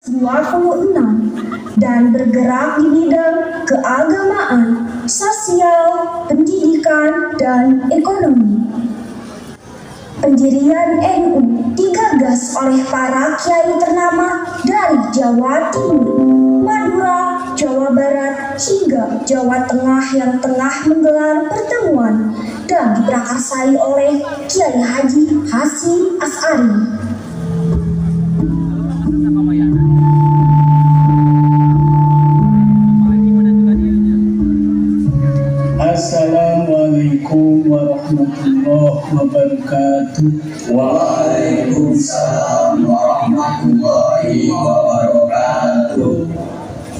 26 dan bergerak di bidang keagamaan, sosial, pendidikan, dan ekonomi. Pendirian NU digagas oleh para kiai ternama dari Jawa Timur, Madura, Jawa Barat, hingga Jawa Tengah yang tengah menggelar pertemuan dan diprakarsai oleh Kiai Haji Hasyim Asy'ari. Assalamualaikum warahmatullahi wabarakatuh. Waalaikumsalam warahmatullahi wabarakatuh.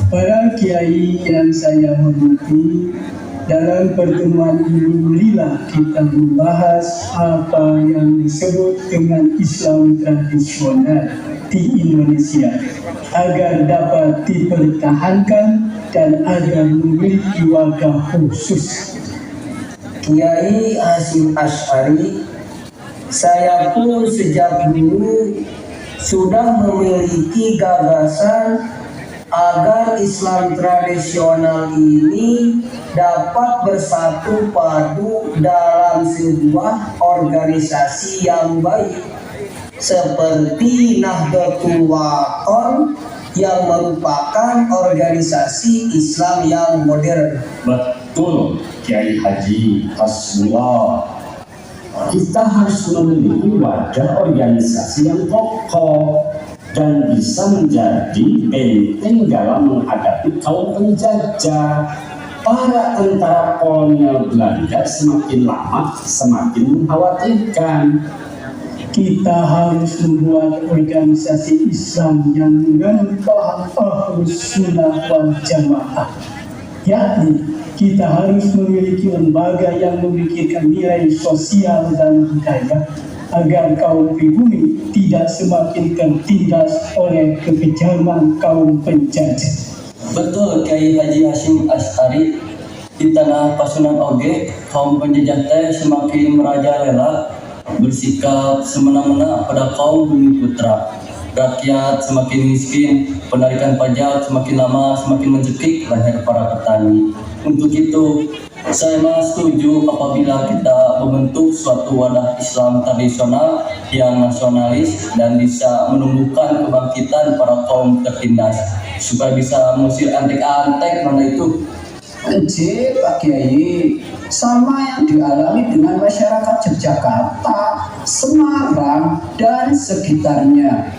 Para kiai yang saya hormati, dalam pertemuan ini marilah kita membahas apa yang disebut dengan Islam tradisional di Indonesia agar dapat dipertahankan dan agar memiliki wajah khusus. Kiai Hasyim Asy'ari, saya pun sejak dulu sudah memiliki gagasan agar Islam tradisional ini dapat bersatu padu dalam sebuah organisasi yang baik seperti Nahdlatul Wathon yang merupakan organisasi Islam yang modern. Betul, Kiai Haji Hasbullah. Kita harus memiliki wadah organisasi yang kokoh dan bisa menjadi benteng dalam menghadapi kaum penjajah. Para tentara kolonial Belanda semakin lama semakin mengkhawatirkan. Kita harus membuat organisasi Islam yang mengandung paham Ahlus Sunnah wal Jamaah, yakni kita harus memiliki lembaga yang memikirkan nilai sosial dan budaya agar kaum pribumi tidak semakin tertindas oleh kekejaman kaum penjajah. Betul, Kiai Haji Hasyim Asy'ari. Di tanah Pasundan oge, kaum penjajah teh semakin merajalela bersikap semena-mena pada kaum bumi putra. Rakyat semakin miskin, penarikan pajak semakin lama semakin mencekik leher para petani. Untuk itu, saya setuju apabila kita membentuk suatu wadah Islam tradisional yang nasionalis dan bisa menumbuhkan kebangkitan para kaum tertindas supaya bisa mengusir antek-antek mana itu. Ece Pak Kiai, sama yang dialami dengan masyarakat Yogyakarta, Semarang, dan sekitarnya.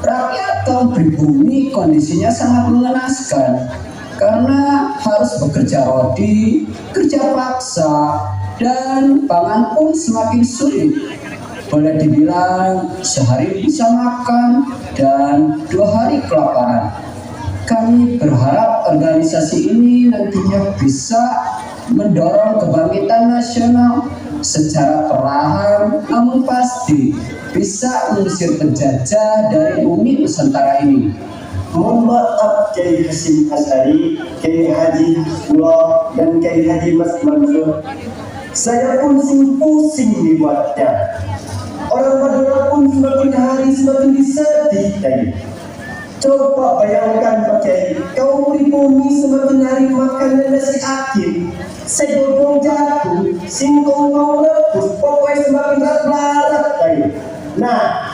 Rakyat kaum pribumi kondisinya sangat mengenaskan karena harus bekerja rodi, kerja paksa, dan pangan pun semakin sulit. Boleh dibilang sehari bisa makan dan 2 hari kelaparan. Kami berharap organisasi ini nantinya bisa mendorong kebangkitan nasional secara perlahan namun pasti bisa mengusir penjajah dari bumi Nusantara ini. Mohon maaf Kiai Hasyim Asy'ari, Kiai Haji Hasbullah, dan Kiai Haji Mas Mansur. Saya pun pusing dibuatnya. Orang Madura pun semakin hari semakin disedih Kiai. Coba bayangkan Pak Kiai, kaum pribumi semakin hari makan nasi akin, segodong jagung, singkong mau rebus, pokoknya semakin larat Kiai. Nah,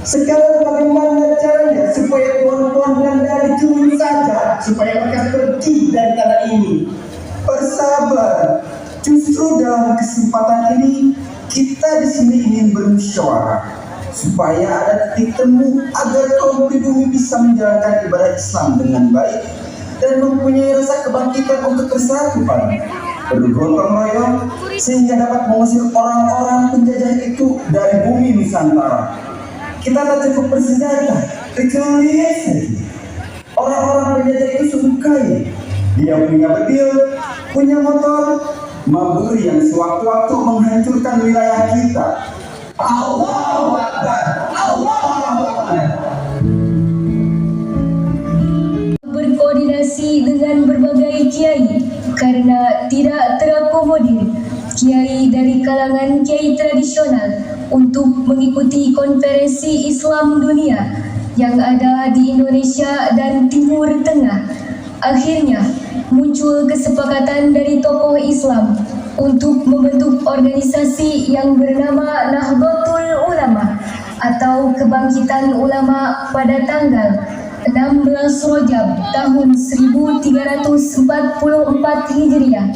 sekarang bagaimana caranya supaya pohon-pohon Belanda dicuri saja, supaya mereka pergi dari tanah ini? Bersabar. Justru dalam kesempatan ini kita di sini ingin bermusyawarah supaya ada titik temu agar kaum pribumi bisa menjalankan ibadah Islam dengan baik dan mempunyai rasa kebangkitan untuk bersatu bergotong royong sehingga dapat mengusir orang-orang penjajah itu dari bumi Nusantara. Kita tak cukup bersenjata, kecuali orang-orang penjajah itu sungguh kaya. Dia punya bedil, punya motor, mabur yang sewaktu-waktu menghancurkan wilayah kita. Allahu Akbar, Allahu Akbar. Berkoordinasi dengan berbagai kiai karena tidak terakomodir kiai dari kalangan kiai tradisional untuk mengikuti konferensi Islam dunia yang ada di Indonesia dan Timur Tengah. Akhirnya muncul kesepakatan dari tokoh Islam untuk membentuk organisasi yang bernama Nahdlatul Ulama atau Kebangkitan Ulama pada tanggal 16 Rajab tahun 1344 Hijriah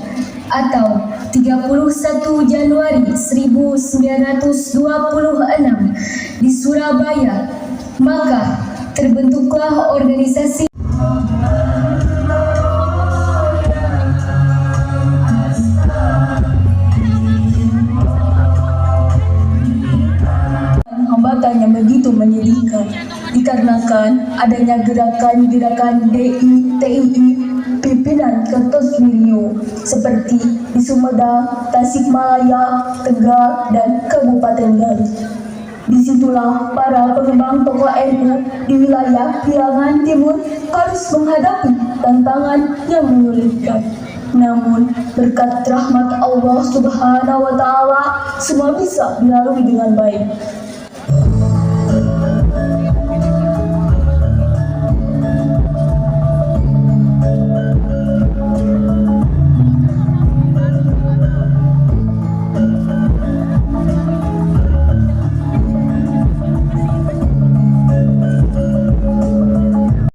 atau 31 Januari 1926 di Surabaya. Maka terbentuklah organisasi hambatan yang begitu menyedihkan dikarenakan adanya gerakan-gerakan DITII pimpinan Kertosoewirjo seperti di Sumedang, Tasikmalaya, Tegal, dan Kabupaten Garut. Disitulah para pengembang tokoh NU di wilayah Pirangan Timur harus menghadapi tantangan yang menyulitkan. Namun berkat rahmat Allah Subhanahu wa Ta'ala, semua bisa dilalui dengan baik.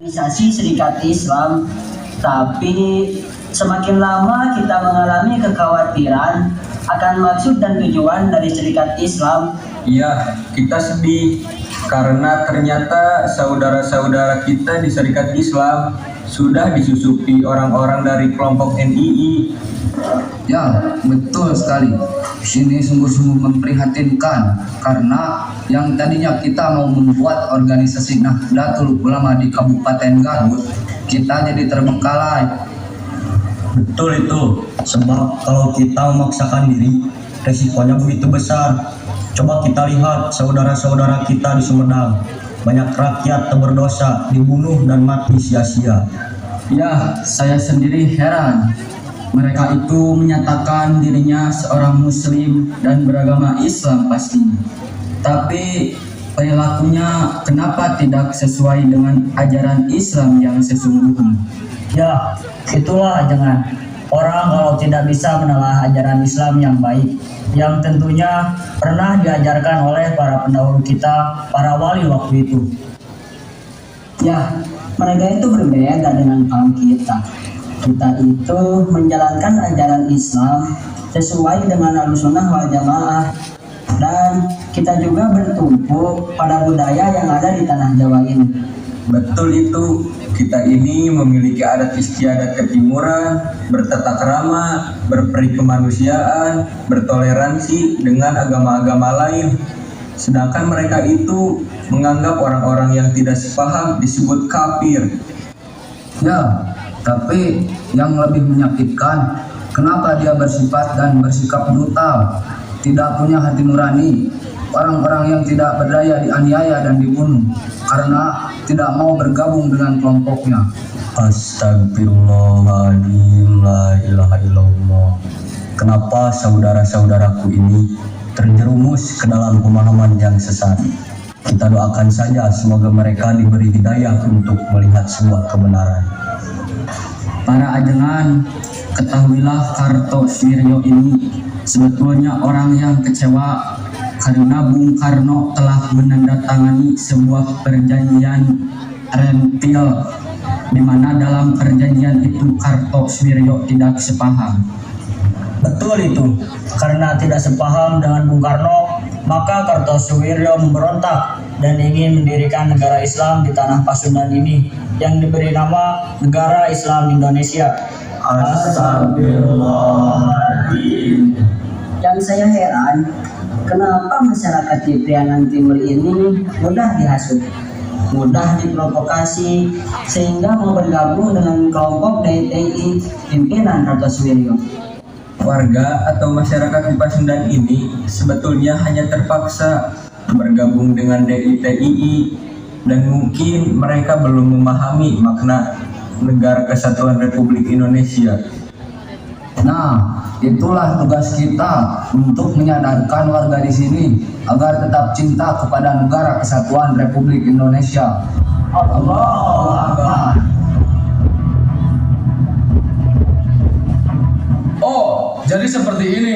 Organisasi Serikat Islam, tapi semakin lama kita mengalami kekhawatiran akan maksud dan tujuan dari Serikat Islam. Iya, kita sedih karena ternyata saudara-saudara kita di Serikat Islam sudah disusupi orang-orang dari kelompok NII. Ya, betul sekali. Ini sungguh-sungguh memprihatinkan karena yang tadinya kita mau membuat organisasi Nahdlatul Ulama di Kabupaten Garut, kita jadi terbengkalai. Betul itu, sebab kalau kita memaksakan diri, resikonya begitu besar. Coba kita lihat saudara-saudara kita di Sumedang, banyak rakyat berdosa, dibunuh dan mati sia-sia. Ya, saya sendiri heran. Mereka itu menyatakan dirinya seorang muslim dan beragama Islam pastinya. Tapi perilakunya kenapa tidak sesuai dengan ajaran Islam yang sesungguhnya? Ya, itulah jangan. Orang kalau tidak bisa menelah ajaran Islam yang baik, yang tentunya pernah diajarkan oleh para pendahulu kita, para wali waktu itu. Ya, mereka itu berbeda dengan kaum kita. Kita itu menjalankan ajaran Islam sesuai dengan Ahlussunnah wal Jamaah, dan kita juga bertumpu pada budaya yang ada di tanah Jawa ini. Betul itu, kita ini memiliki adat istiadat ketimuran, bertata krama, berperi kemanusiaan, bertoleransi dengan agama-agama lain. Sedangkan mereka itu menganggap orang-orang yang tidak sepaham disebut kafir. Ya, tapi yang lebih menyakitkan, kenapa dia bersifat dan bersikap brutal, tidak punya hati nurani. Orang-orang yang tidak berdaya dianiaya dan dibunuh karena tidak mau bergabung dengan kelompoknya. Astagfirullahaladzim, la ilaha illallah. Kenapa saudara-saudaraku ini terjerumus ke dalam pemahaman yang sesat? Kita doakan saja semoga mereka diberi hidayah untuk melihat sebuah kebenaran. Para ajengan, ketahuilah Kartosoewirjo ini sebetulnya orang yang kecewa karena Bung Karno telah menandatangani sebuah perjanjian rentil di mana dalam perjanjian itu Kartosoewirjo tidak sepaham. Betul itu, karena tidak sepaham dengan Bung Karno, maka Kartosoewirjo memberontak dan ingin mendirikan negara Islam di tanah Pasundan ini yang diberi nama Negara Islam Indonesia. Astagfirullahaladzim. Yang saya heran, kenapa masyarakat di Priangan Timur ini mudah dihasut, mudah diprovokasi, sehingga mau bergabung dengan kelompok DITII pimpinan Kartosoewirjo. Warga atau masyarakat di Pasundan ini sebetulnya hanya terpaksa bergabung dengan DITII dan mungkin mereka belum memahami makna Negara Kesatuan Republik Indonesia. Nah, itulah tugas kita untuk menyadarkan warga di sini agar tetap cinta kepada Negara Kesatuan Republik Indonesia. Allahu Akbar. Oh, jadi seperti ini.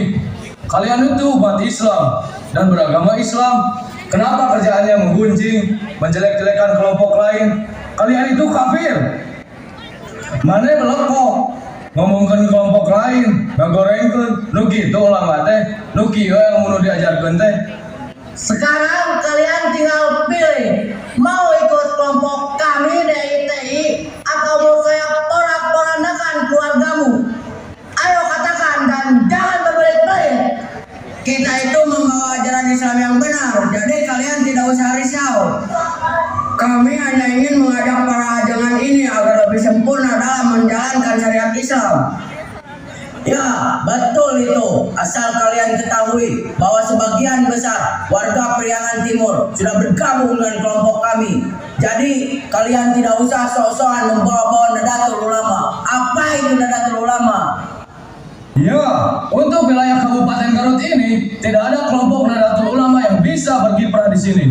Kalian itu umat Islam dan beragama Islam. Kenapa kerjaannya menggunjing, menjelek-jelekan kelompok lain? Kalian itu kafir. Mana melekok, ngomongkan kelompok lain, ngagorengkeun, nu kitu ulama teh, nu kieu yang mau diajarkeun teh. Sekarang kalian tinggal pilih, mau ikut kelompok kami DITI atau mau saya porak-porandakan keluargamu. Ayo katakan dan jangan berbelit-belit. Kita itu membawa ajaran Islam yang benar, jadi kalian tidak usah risau. Kami hanya ingin mengajak para ajangan ini agar lebih sempurna dalam menjalankan syariat Islam. Ya, betul itu. Asal kalian ketahui bahwa sebagian besar warga Priangan Timur sudah bergabung dengan kelompok kami. Jadi, kalian tidak usah sok-sokan membawa-bawa Nadatul Ulama. Apa itu Nadatul Ulama? Ya, untuk wilayah Kabupaten Garut ini tidak ada kelompok Nadatul Ulama yang bisa berkiprah di sini.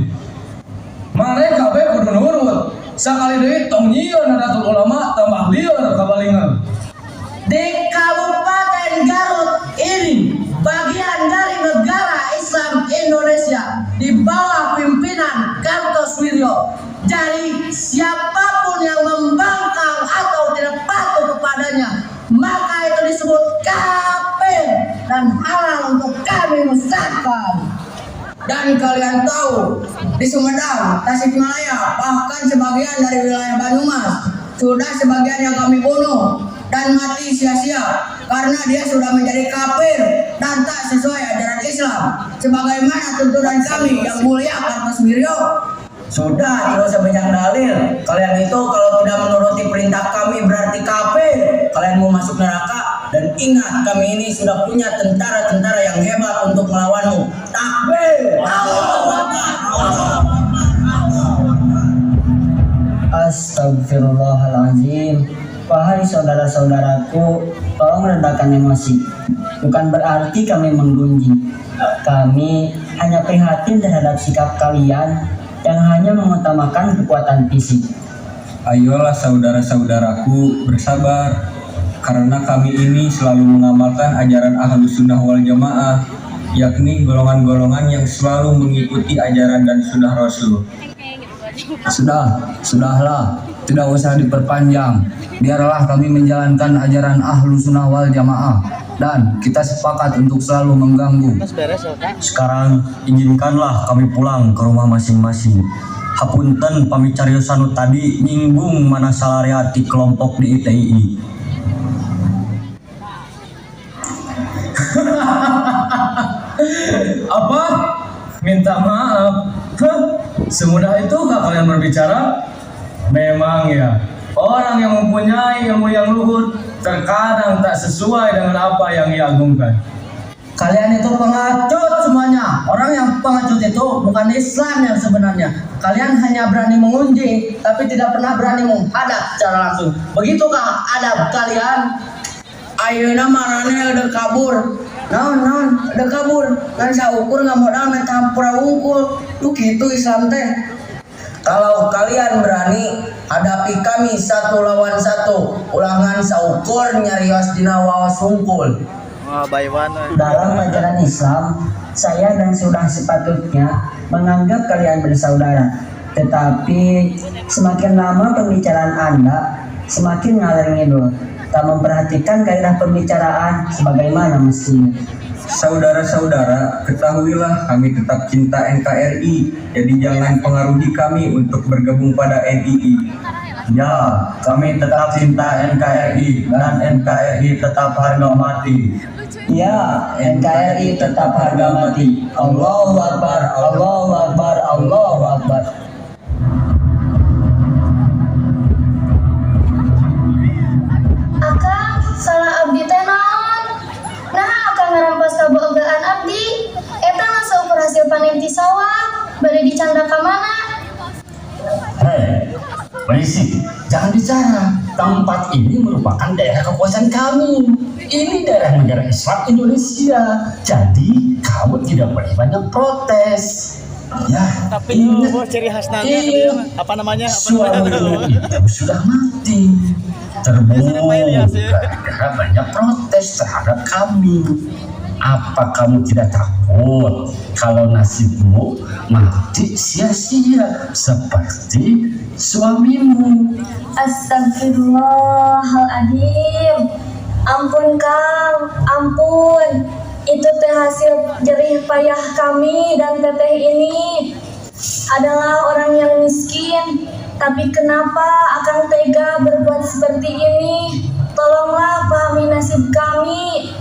Mereka kudu nurut. Sakali deui tong nyieun Nadatul Ulama tambah lieur kabalingan. Di Kabupaten Garut ini bagian dari negara Islam Indonesia di bawah pimpinan Kartosuwiryo. Jadi siapapun yang membangkang atau tidak patuh kepadanya, maka itu disebut kafir dan halal untuk kami musnahkan. Dan kalian tahu, di Sumedang, Tasikmalaya, bahkan sebagian dari wilayah Banyumas sudah sebagian yang kami bunuh dan mati sia-sia karena dia sudah menjadi kafir dan tak sesuai ajaran Islam sebagaimana tuntunan kami yang mulia Kartosuwiryo. Sudah, tidak usah banyak dalil. Kalian itu kalau tidak menuruti perintah kami berarti kafir. Kalian mau masuk neraka. Dan ingat, kami ini sudah punya tentara-tentara yang hebat untuk melawanmu. Takbir! Astagfirullahaladzim. Wahai saudara-saudaraku, tolong redakan emosi. Bukan berarti kami menggunjing. Kami hanya prihatin terhadap sikap kalian yang hanya mengutamakan kekuatan fisik. Ayolah saudara-saudaraku, bersabar. Karena kami ini selalu mengamalkan ajaran Ahlus Sunnah wal Jamaah, yakni golongan-golongan yang selalu mengikuti ajaran dan sunnah Rasul. Sudahlah, tidak usah diperpanjang. Biarlah kami menjalankan ajaran Ahlus Sunnah wal Jamaah dan kita sepakat untuk selalu mengganggu. Sekarang izinkanlah kami pulang ke rumah masing-masing. Hapunten pami cariosan tadi nyinggung mana salariati kelompok di ITI. Apa? Minta maaf? Semudah itukah kalian berbicara? Memang ya, orang yang mempunyai ilmu yang luhur terkadang tak sesuai dengan apa yang ia agungkan. Kalian itu pengecut semuanya. Orang yang pengecut itu bukan Islam yang sebenarnya. Kalian hanya berani mengunjing, tapi tidak pernah berani menghadap secara langsung. Begitukah adab kalian? Ayeuna marane udah kabur. Naon udah kabur. Kan saukur nggak modal main tampura wungkul. Lu gitu Islam teh. Kalau kalian berani hadapi kami 1 lawan 1, ulangan saukur nyarios dina waos wungkul. Dalam ajaran Islam, saya dan sudah sepatutnya menganggap kalian bersaudara. Tetapi semakin lama pembicaraan Anda, semakin ngalor ngidul, tak memperhatikan kaidah pembicaraan sebagaimana mestinya. Saudara-saudara, ketahuilah kami tetap cinta NKRI, jadi jangan pengaruhi kami untuk bergabung pada NII. Ya, kami tetap cinta NKRI dan NKRI tetap harga mati. Ya, NKRI tetap harga mati. Allahu Akbar, Allahu Akbar, Allahu Akbar. Akang, salah abdi teh naon? Nah, akang ngarampas kabogaan abdi. Eta ngaseukur hasil panen ti sawah, bade dicanda ka mana? Hei, Polisi, jangan bicara. Tempat ini merupakan daerah kekuasaan kami. Ini daerah negara Islam Indonesia. Jadi kamu tidak boleh banyak protes. Ya, tapi itu ciri khas nanti apa namanya? Suamimu itu sudah mati. Terbukti gara-gara banyak protes terhadap kami. Apa kamu tidak takut kalau nasibmu mati sia-sia seperti suamimu? Astagfirullahaladzim. Ampun Kang, ampun. Itu teh hasil jerih payah kami dan teteh ini. Adalah orang yang miskin. Tapi kenapa Akang tega berbuat seperti ini? Tolonglah pahami nasib kami.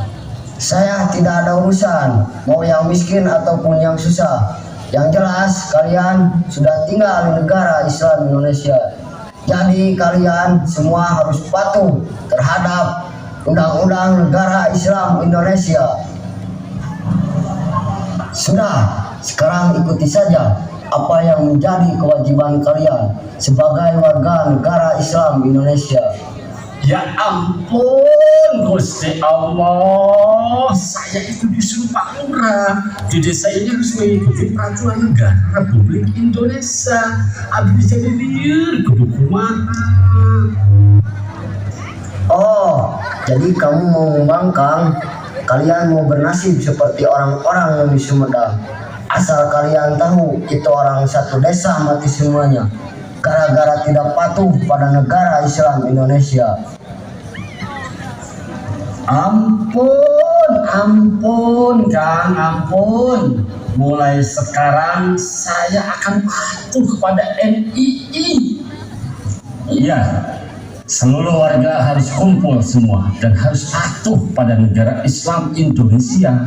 Saya tidak ada urusan mau yang miskin ataupun yang susah. Yang jelas kalian sudah tinggal di negara Islam Indonesia. Jadi kalian semua harus patuh terhadap undang-undang negara Islam Indonesia. Sudah, sekarang ikuti saja apa yang menjadi kewajiban kalian sebagai warga negara Islam Indonesia. Ya ampun, Gusti Allah, saya itu disuruh Pak Lurah di desa ini harus mengikuti peraturan negara Republik Indonesia. Abis jadi liar, kudu kumaha. Oh, jadi kamu mau membangkang? Kalian mau bernasib seperti orang-orang yang di Sumedang. Asal kalian tahu, itu orang satu desa mati semuanya gara-gara tidak patuh pada negara Islam Indonesia. Ampun Kang, ampun. Mulai sekarang saya akan patuh kepada NII. Iya, seluruh warga harus kumpul semua dan harus patuh pada negara Islam Indonesia.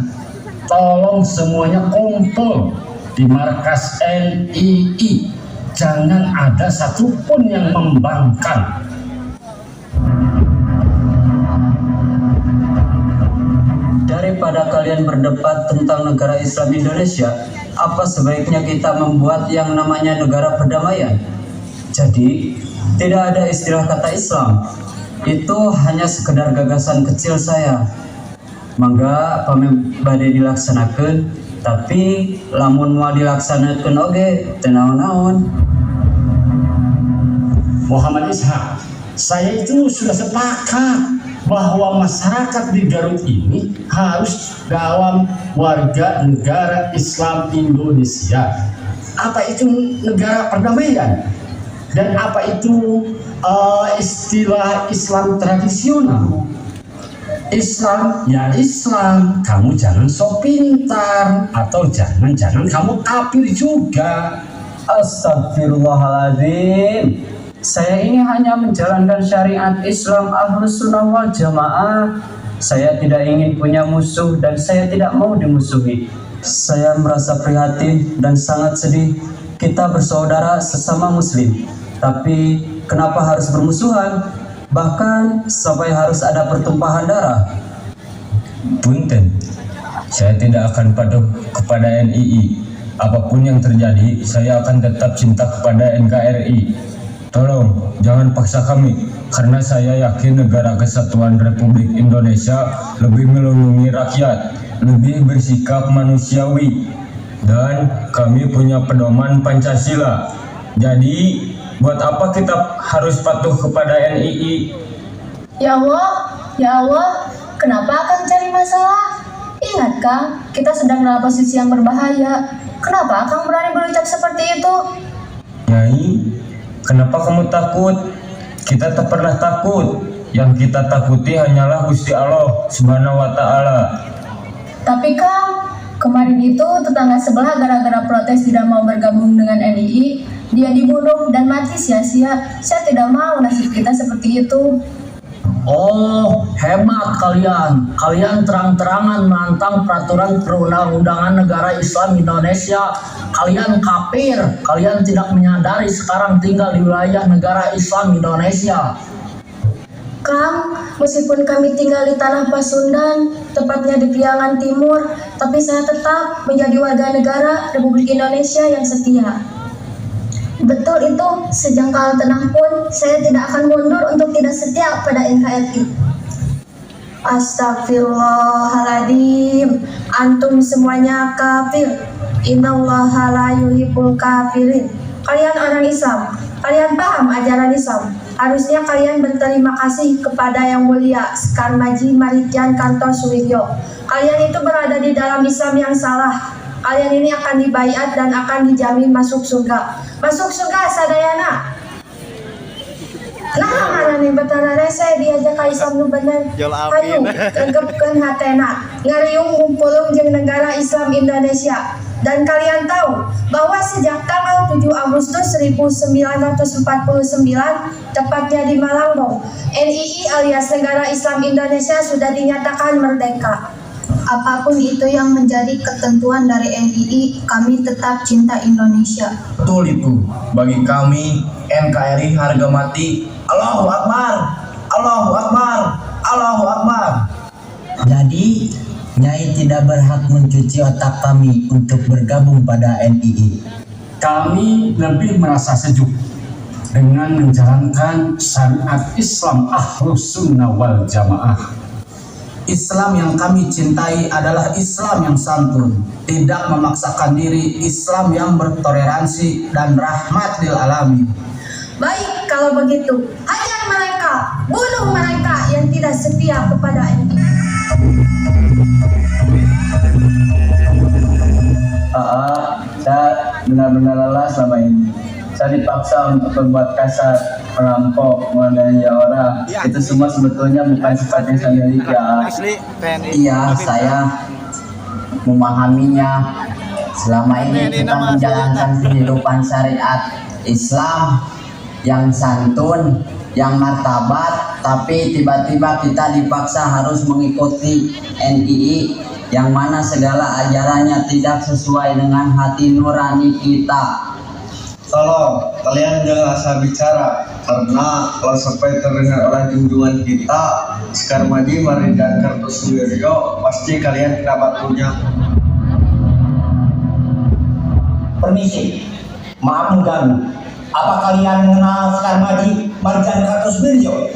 Tolong semuanya kumpul di markas NII. Jangan ada satupun yang membangkang. Daripada kalian berdebat tentang negara Islam Indonesia, apa sebaiknya kita membuat yang namanya negara perdamaian? Jadi, tidak ada istilah kata Islam. Itu hanya sekedar gagasan kecil saya. Mangga pami bade dilaksanakan, tapi lamun mau dilaksanakan oge teu naon-naon. Muhammad Ishak, saya itu sudah sepakat bahwa masyarakat di Garut ini harus dalam warga negara Islam Indonesia. Apa itu negara perdamaian? Dan apa itu istilah Islam tradisional? Islam ya Islam, kamu jangan sok pintar atau jangan-jangan kamu kafir juga. Astagfirullahaladzim. Saya ini hanya menjalankan syariat Islam Ahlus Sunnah wal Jamaah. Saya tidak ingin punya musuh dan saya tidak mau dimusuhi. Saya merasa prihatin dan sangat sedih. Kita bersaudara sesama muslim, tapi kenapa harus bermusuhan? Bahkan sampai harus ada pertumpahan darah. Punten, saya tidak akan patuh kepada NII. Apapun yang terjadi, saya akan tetap cinta kepada NKRI. Tolong, jangan paksa kami, karena saya yakin negara kesatuan Republik Indonesia lebih melindungi rakyat, lebih bersikap manusiawi, dan kami punya pedoman Pancasila. Jadi, buat apa kita harus patuh kepada NII? Ya Allah, kenapa akan cari masalah? Ingat Kang, kita sedang dalam posisi yang berbahaya. Kenapa Kang berani berucap seperti itu? Nyai, kenapa kamu takut? Kita tak pernah takut. Yang kita takuti hanyalah Gusti Allah Subhanahu wa Ta'ala. Tapi Kang, kemarin itu tetangga sebelah gara-gara protes tidak mau bergabung dengan NII, dia dibunuh dan mati sia-sia. Saya tidak mau nasib kita seperti itu. Oh, hebat kalian. Kalian terang-terangan menantang peraturan perundang-undangan negara Islam Indonesia. Kalian kafir. Kalian tidak menyadari sekarang tinggal di wilayah negara Islam Indonesia. Kang, meskipun kami tinggal di tanah Pasundan, tepatnya di Priangan Timur, tapi saya tetap menjadi warga negara Republik Indonesia yang setia. Betul itu, sejengkal tanah pun saya tidak akan mundur untuk tidak setia pada NKRI. Astagfirullahaladzim, antum semuanya kafir. Innallaha la yuhibbul kafirin. Kalian orang Islam, kalian paham ajaran Islam. Harusnya kalian berterima kasih kepada Yang Mulia Sekar Maji Maridjan Kartosoewirjo. Kalian itu berada di dalam Islam yang salah. Kalian ini akan dibaiat dan akan dijamin masuk surga. Masuk surga sadayana. Nah, mana nih betara rese diajak ka Islam nu bener. Hayu, gegepkeun hatena. Ngariung ngumpulung jeung negara Islam Indonesia. Dan kalian tahu bahwa sejak tanggal 7 Agustus 1949, tepatnya di Malangbong, NII alias Negara Islam Indonesia sudah dinyatakan merdeka. Apapun itu yang menjadi ketentuan dari NII, kami tetap cinta Indonesia. Betul itu. Bagi kami, NKRI harga mati. Allahu Akbar, Allahu Akbar, Allahu Akbar. Jadi, Nyai tidak berhak mencuci otak kami untuk bergabung pada NII. Kami lebih merasa sejuk dengan menjalankan syariat Islam Ahlus Sunnah wal Jamaah. Islam yang kami cintai adalah Islam yang santun, tidak memaksakan diri, Islam yang bertoleransi dan rahmat lil alamin. Baik, kalau begitu, hajar mereka, bunuh mereka yang tidak setia kepada NII. Saya benar-benar lelah selama ini. Saya dipaksa untuk berbuat kasar, merampok, menganiaya orang. Itu semua sebetulnya bukan sifatnya saya miliki ya. Iya, saya memahaminya. Selama ini kita menjalankan kehidupan syariat Islam yang santun, yang martabat, tapi tiba-tiba kita dipaksa harus mengikuti NII yang mana segala ajarannya tidak sesuai dengan hati nurani kita. Tolong, kalian jangan asal bicara, karena kalau sampai terdengar oleh junjungan kita, Sekar Maji Maridjan Kartosoewirjo, pasti kalian kena batunya. Permisi, maaf mengganggu. Apa kalian mengenal Sekar Maji Maridjan Kartosoewirjo?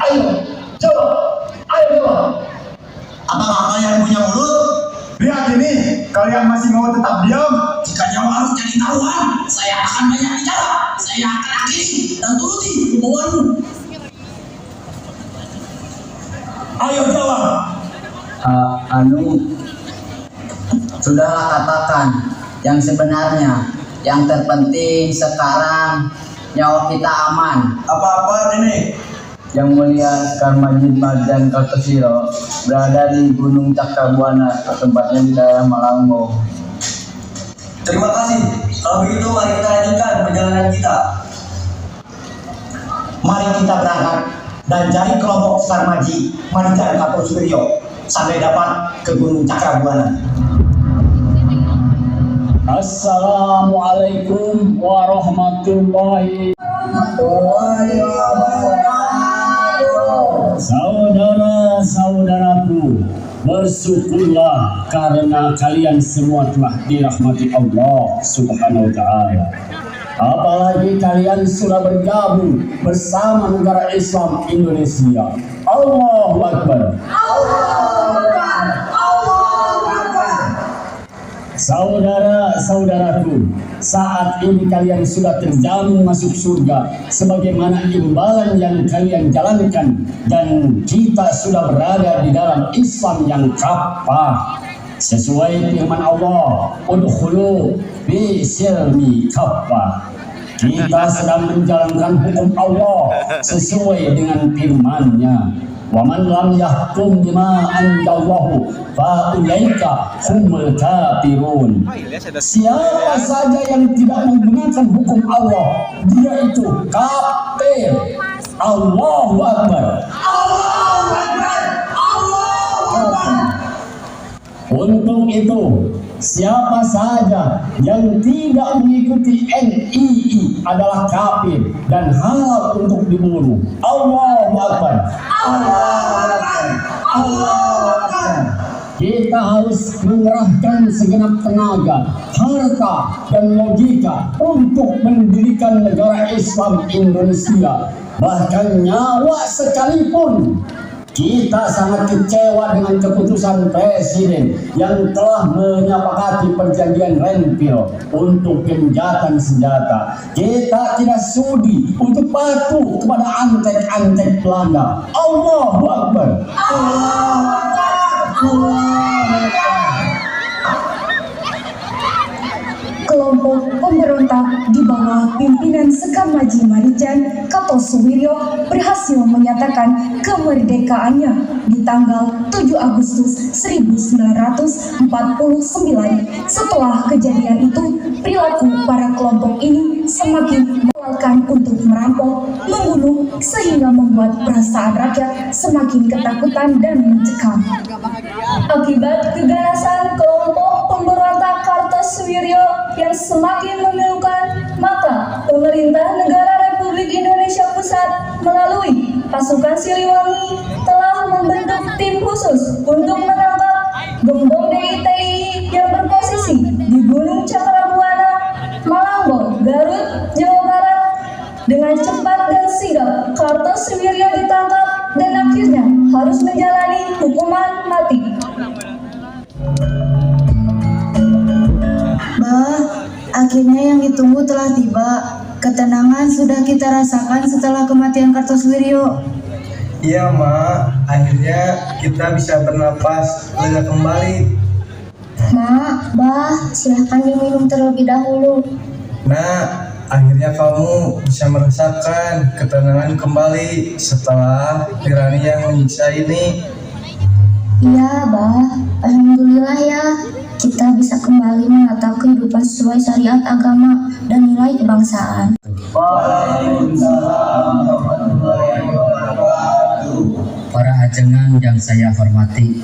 Ayo, coba, ayo coba. Apakah kalian punya mulut? Lihat ini, kalian masih mau tetap diam? Jika nyawa harus jadi taruhan, saya akan banyak bicara. Saya akan akhiri dan turuti kemauanmu. Ayo jawab. Sudahlah katakan yang sebenarnya. Yang terpenting sekarang nyawa kita aman. Apa-apa ini? Yang Mulia Sekar Maji Maridjan Kartosoewirjo berada di Gunung Cakrabuana, tempatnya di daerah Malangbong. Terima kasih. Kalau begitu, mari kita lanjutkan perjalanan kita. Mari kita berangkat dan cari kelompok Sekar Maji Maridjan Kartosoewirjo sampai dapat ke Gunung Cakrabuana. Assalamualaikum warahmatullahi wabarakatuh. Saudara-saudaraku, bersyukurlah karena kalian semua telah dirahmati Allah Subhanahu wa Ta'ala. Apalagi kalian sudah bergabung bersama negara Islam Indonesia. Allahu Akbar. Saudara-saudaraku, saat ini kalian sudah terjamin masuk surga sebagaimana imbalan yang kalian jalankan, dan kita sudah berada di dalam Islam yang kafah sesuai firman Allah, udkhulu bi silmi kafah. Kita sedang menjalankan hukum Allah sesuai dengan firman-Nya. Wa man lam yahkum bima anzalallahu fa ulaika humul kafirun. Siapa saja yang tidak menggunakan hukum Allah, dia itu kafir. Allahu Akbar. Allahu Akbar. Allahu Akbar. Untuk itu, siapa saja yang tidak mengikuti NII adalah kafir dan halal untuk dibunuh. Allahu Akbar. Allahu Akbar. Allahu Akbar. kita harus mengerahkan segenap tenaga, harta, dan logika untuk mendirikan negara Islam Indonesia. Bahkan nyawa sekalipun. Kita sangat kecewa dengan keputusan Presiden yang telah menyepakati perjanjian Renville untuk gencatan senjata. Kita tidak sudi untuk patuh kepada antek-antek Belanda. Allahu Akbar. Kelompok pemberontak di bawah pimpinan Sekar Maji Marijan Kartosuwiryo berhasil menyatakan kemerdekaannya di tanggal 7 Agustus 1949. Setelah kejadian itu, perilaku para kelompok ini semakin melakukan untuk merampok, membunuh, sehingga membuat perasaan rakyat semakin ketakutan dan mencekam. Akibat keganasan kelompok pemberontak Kartosuwiryo yang semakin memilukan, maka pemerintah negara Republik Indonesia Pusat melalui pasukan Siliwangi telah membentuk tim khusus untuk menangkap gembong DITI yang berposisi di Gunung Cakrabuana, Malangbong, Garut, Jawa Barat. Dengan cepat dan sigap, Kartosuwiryo ditangkap dan akhirnya harus menjalani hukuman mati. Bah, akhirnya yang ditunggu telah tiba. Ketenangan sudah kita rasakan setelah kematian Kartosuwiryo. Iya, Ma. Akhirnya kita bisa bernapas lega kembali. Mak, Bah, silahkan diminum terlebih dahulu. Nah, akhirnya kamu bisa merasakan ketenangan kembali setelah tirani yang menyiksa ini. Iya, Bah. Alhamdulillah ya. Kita bisa kembali menata kehidupan sesuai syariat agama dan nilai kebangsaan. Para ajengan yang saya hormati,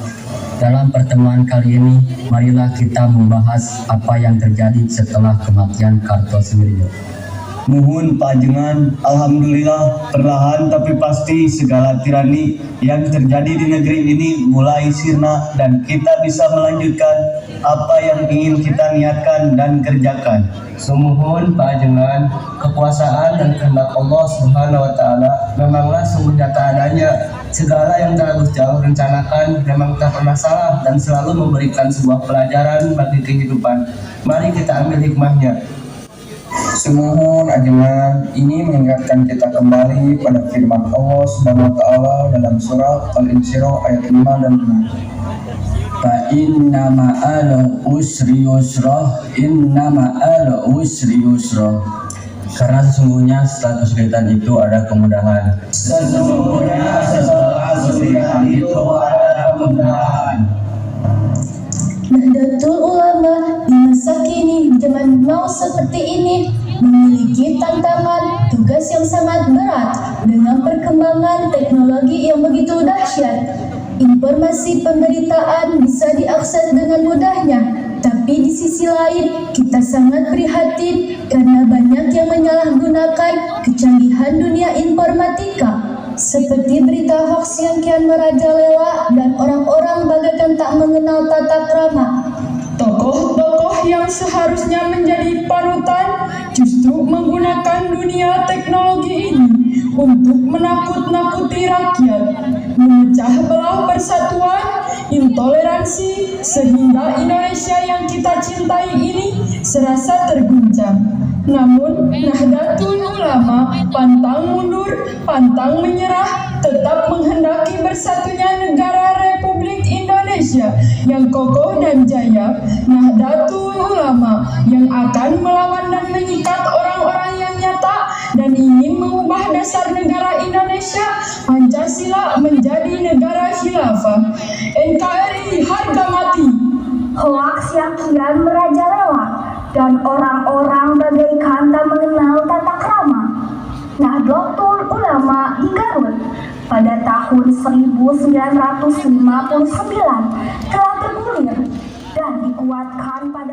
dalam pertemuan kali ini, marilah kita membahas apa yang terjadi setelah kematian Kartosuwiryo. Nuhun Panjenengan, alhamdulillah perlahan tapi pasti segala tirani yang terjadi di negeri ini mulai sirna dan kita bisa melanjutkan apa yang ingin kita niatkan dan kerjakan. Sumuhun Panjenengan, kekuasaan dan kehendak Allah Subhanahu wa taala memanglah sungguh nyata adanya. Segala yang telah Gusti Allah rencanakan memang tak pernah salah dan selalu memberikan sebuah pelajaran bagi kehidupan. Mari kita ambil hikmahnya. Semohon ajengan ini mengingatkan kita kembali pada firman Allah Subhanahu wa taala dalam surat Al-Insyirah ayat 5 dan 6. Fa inna ma'al usri yusra, inna ma'al usri yusra. Karena sesungguhnya setelah kesulitan itu ada kemudahan. Sesungguhnya setelah kesulitan itu ada kemudahan. Nahdlatul Ulama di masa kini, zaman now seperti ini, memiliki tantangan tugas yang sangat berat dengan perkembangan teknologi yang begitu dahsyat. Informasi pemberitaan bisa diakses dengan mudahnya, tapi di sisi lain kita sangat prihatin karena banyak yang menyalahgunakan kecanggihan dunia informatika, seperti berita hoax yang kian merajalela dan orang-orang bagaikan tak mengenal tata krama. Tokoh-tokoh yang seharusnya menjadi panutan justru menggunakan dunia teknologi ini untuk menakut-nakuti rakyat, memecah belah persatuan, intoleransi, sehingga Indonesia yang kita cintai ini serasa terguncang. Namun, Nahdlatul Ulama pantang mundur, pantang menyerah, tetap menghendaki bersatunya negara Republik Indonesia yang kokoh dan jaya. Nahdlatul Ulama yang akan melawan dan menyikat orang-orang yang nyata dan ingin mengubah dasar negara Indonesia Pancasila menjadi negara khilafah. NKRI harga mati. Hoaks yang kian merajalela dan orang-orang bagaikan tak mengenal tata krama. Nahdlatul Ulama di Garut pada tahun 1959 telah bergulir dan dikuatkan pada